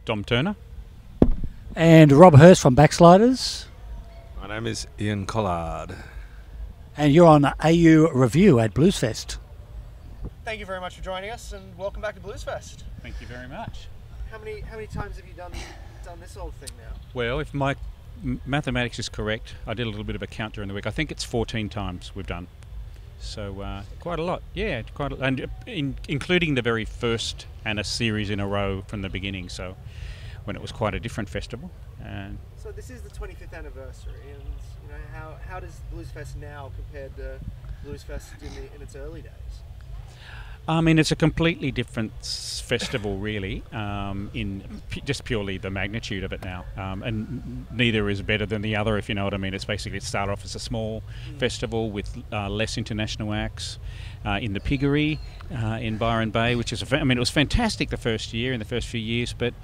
Dom Turner. And Rob Hurst from Backsliders. My name is Ian Collard. And you're on AU Review at Bluesfest. Thank you very much for joining us, and welcome back to Bluesfest. Thank you very much. How many times have you done this old thing now? Well, if my mathematics is correct, I did a little bit of a count during the week. I think it's 14 times we've done. So quite a lot, yeah, quite a lot. And including the very first and a series in a row from the beginning. So when it was quite a different festival. And so this is the 25th anniversary, and you know how does Bluesfest now compared to Bluesfest in its early days? I mean, it's a completely different festival, really, in just purely the magnitude of it now. And neither is better than the other, if you know what I mean. It started off as a small festival with less international acts in the Piggery in Byron Bay, which is, it was fantastic the first few years, but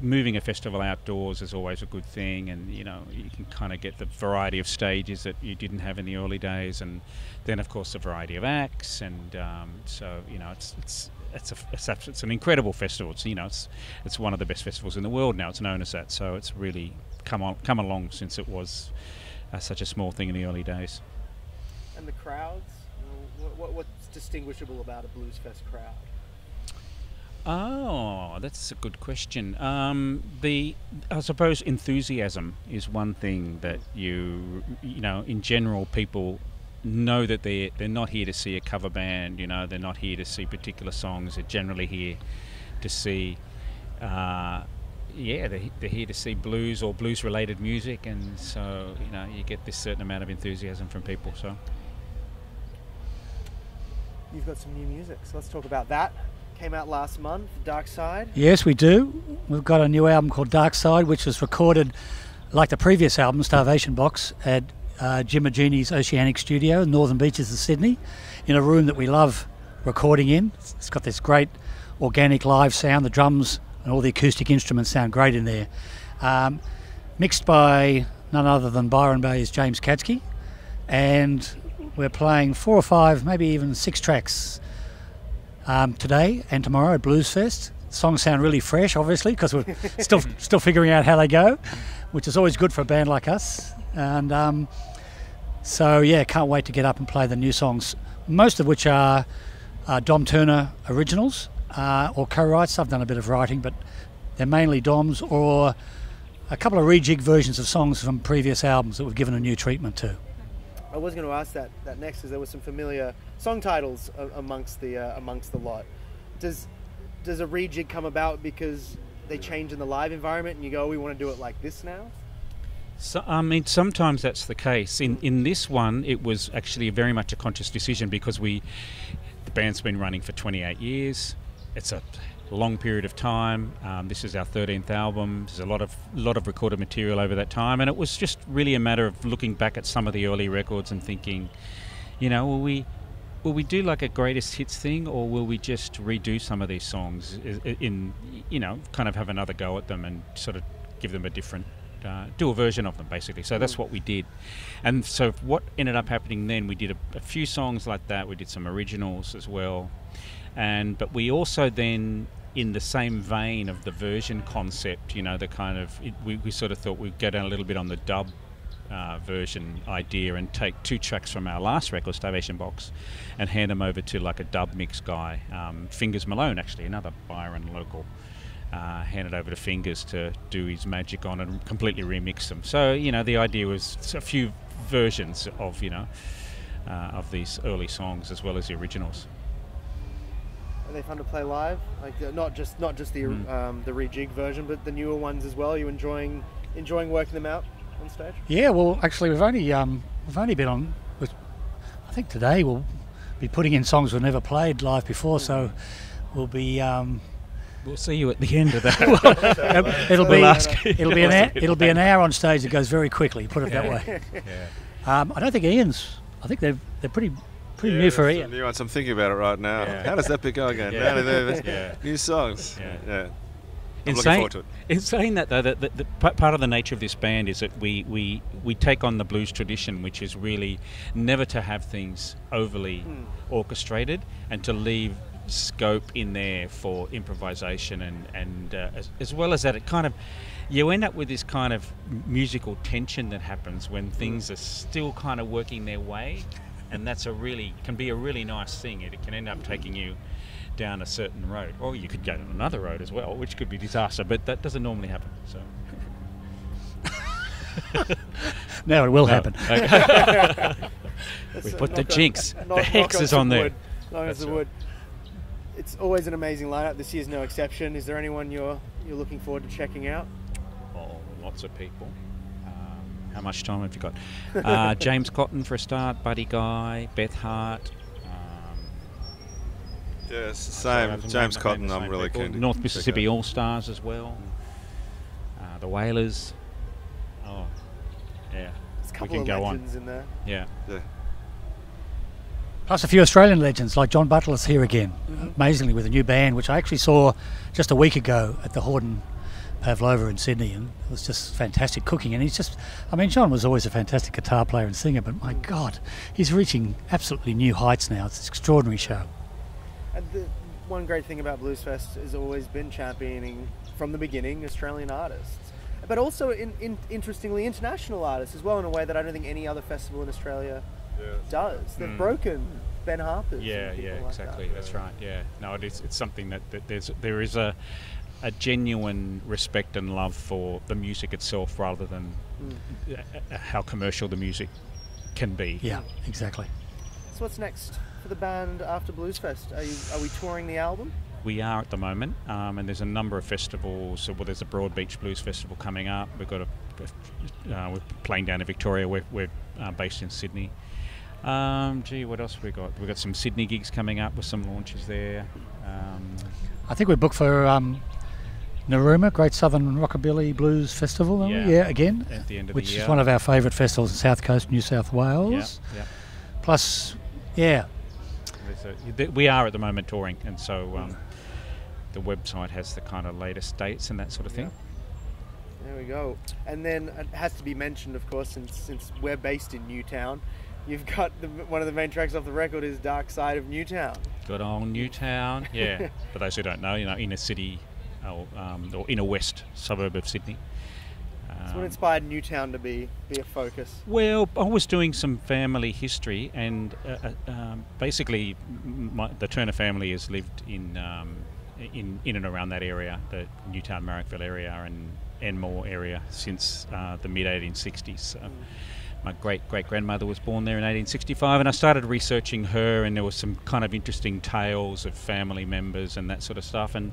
moving a festival outdoors is always a good thing, and you can kind of get the variety of stages that you didn't have in the early days, and then of course the variety of acts, and so it's an incredible festival. It's one of the best festivals in the world now. It's known as that, so it's really come along since it was such a small thing in the early days. And the crowds, what's distinguishable about a Bluesfest crowd? Oh, that's a good question. I suppose enthusiasm is one thing that in general, people know that they're not here to see a cover band. They're not here to see particular songs. They're generally here to see, they're here to see blues or blues-related music, and so you get this certain amount of enthusiasm from people. So you've got some new music, so let's talk about that. Came out last month, Dark Side. Yes, we do. We've got a new album called Dark Side, which was recorded, like the previous album, Starvation Box, at Jim Magini's Oceanic Studio in Northern Beaches of Sydney, in a room that we love recording in. It's got this great organic live sound. The drums and all the acoustic instruments sound great in there. Mixed by none other than Byron Bay's James Katsky, and we're playing 4 or 5, maybe even 6 tracks today and tomorrow at Bluesfest. Songs sound really fresh, obviously, because we're still figuring out how they go, which is always good for a band like us. And so yeah, can't wait to get up and play the new songs, most of which are Dom Turner originals or co-writes. I've done a bit of writing, but they're mainly Dom's, or a couple of rejig versions of songs from previous albums that we've given a new treatment to. I was going to ask that next, because there were some familiar song titles amongst the lot. Does a rejig come about because they change in the live environment and you go, we want to do it like this now? So, sometimes that's the case. In this one, it was actually very much a conscious decision, because the band's been running for 28 years. It's a long period of time. This is our 13th album. There's a lot of recorded material over that time, and it was just really a matter of looking back at some of the early records and thinking, will we do like a greatest hits thing, or will we just redo some of these songs kind of have another go at them and sort of give them a different do a version of them, basically. So that's what we did. And so what ended up happening then, we did a few songs like that. We did some originals as well, but we also then, in the same vein of the version concept, we sort of thought we'd go down a little bit on the dub version idea and take 2 tracks from our last record, Starvation Box, and hand them over to like a dub mix guy, Fingers Malone, actually, another Byron local. Handed over to Fingers to do his magic on and completely remix them. So the idea was a few versions of of these early songs as well as the originals. Are they fun to play live? Like not just the rejig version, but the newer ones as well. Are you enjoying working them out on stage? Yeah, well, actually, we've only been on. I think today we'll be putting in songs we've never played live before, so we'll be. We'll see you at the end of that. It'll be an hour on stage that goes very quickly. Put it that way. Yeah. I don't think Ian's. I think they're pretty new for Ian. New ones. I'm thinking about it right now. Yeah. How does that bit go again? Yeah. New songs. Yeah. I'm looking forward to it. In saying that, though, the part of the nature of this band is that we take on the blues tradition, which is really never to have things overly orchestrated and to leave scope in there for improvisation, and as well as that, it kind of, you end up with this kind of musical tension that happens when things are still kind of working their way, and that's can be a really nice thing. It can end up taking you down a certain road, or you could go down another road as well, which could be disaster, but that doesn't normally happen. So now it will happen. Okay. We put the jinx, the hex is on there. Long as the wood. It's always an amazing lineup. This year's no exception. Is there anyone you're looking forward to checking out? Oh, lots of people. How much time have you got? James Cotton for a start, Buddy Guy, Beth Hart. Yes, same. James Cotton, I'm really keen to North Mississippi All Stars as well. The Whalers. Oh, yeah. There's a couple of legends in there. Yeah. Plus a few Australian legends like John Butler's here again, amazingly, with a new band, which I actually saw just a week ago at the Horden Pavlova in Sydney, and it was just fantastic cooking. And John was always a fantastic guitar player and singer, but my God, he's reaching absolutely new heights now. It's an extraordinary show. And the one great thing about Bluesfest has always been championing, from the beginning, Australian artists. But also, interestingly, international artists as well, in a way that I don't think any other festival in Australia does. They've broken Ben Harper's. Yeah, like exactly. That's right. Yeah, no, it's something that there is a genuine respect and love for the music itself, rather than how commercial the music can be. Yeah, exactly. So what's next for the band after Bluesfest? Are we touring the album? We are at the moment, and there's a number of festivals. Well, there's a Broad Beach Blues Festival coming up. We've got we're playing down in Victoria. We're based in Sydney. What else have we got? We've got some Sydney gigs coming up with some launches there. I think we're booked for Narooma, Great Southern Rockabilly Blues Festival. Again, at the end of which the year. is one of our favourite festivals in South Coast, New South Wales. Yeah. Plus, we are at the moment touring, and so the website has the kind of latest dates and that sort of thing. There we go. And then it has to be mentioned, of course, since we're based in Newtown, you've got one of the main tracks off the record is Dark Side of Newtown. Good old Newtown, yeah. For those who don't know, inner city or inner west suburb of Sydney. So what inspired Newtown to be a focus? Well, I was doing some family history, and basically the Turner family has lived in and around that area, the Newtown, Marrickville area and Enmore area, since the mid-1860s. So my great-great-grandmother was born there in 1865, and I started researching her, and there was some kind of interesting tales of family members and that sort of stuff, and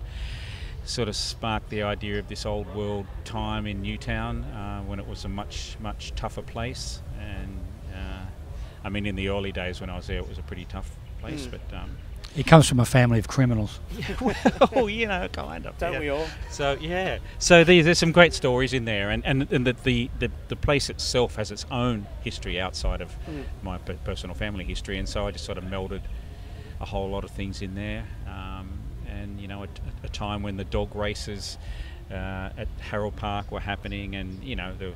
sort of sparked the idea of this old world time in Newtown when it was a much tougher place. And in the early days when I was there, it was a pretty tough place. But he comes from a family of criminals. Well, kind of. Don't we all? So so there's some great stories in there, and the place itself has its own history outside of my personal family history, and so I just sort of melded a whole lot of things in there. And a time when the dog races at Harold Park were happening, and there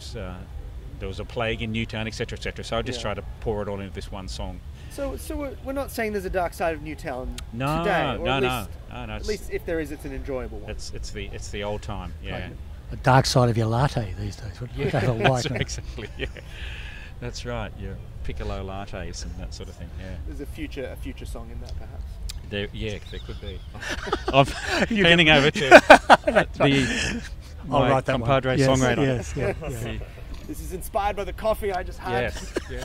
was a plague in Newtown, etc., etc. So I just tried to pour it all into this one song. So we're not saying there's a dark side of Newtown today. No. At least if there is, it's an enjoyable one. It's the old time, yeah. Like the dark side of your latte these days. Exactly, yeah. That's right. Yeah, piccolo lattes and that sort of thing. Yeah. There's a future song in that, perhaps. There could be. I'm handing over to my compadre songwriter. Yes. This is inspired by the coffee I just had. Yes. Yeah.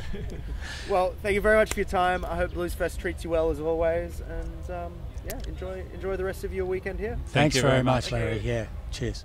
Well, thank you very much for your time. I hope Bluesfest treats you well as always, and enjoy the rest of your weekend here. Thanks very much, Larry. Yeah, cheers.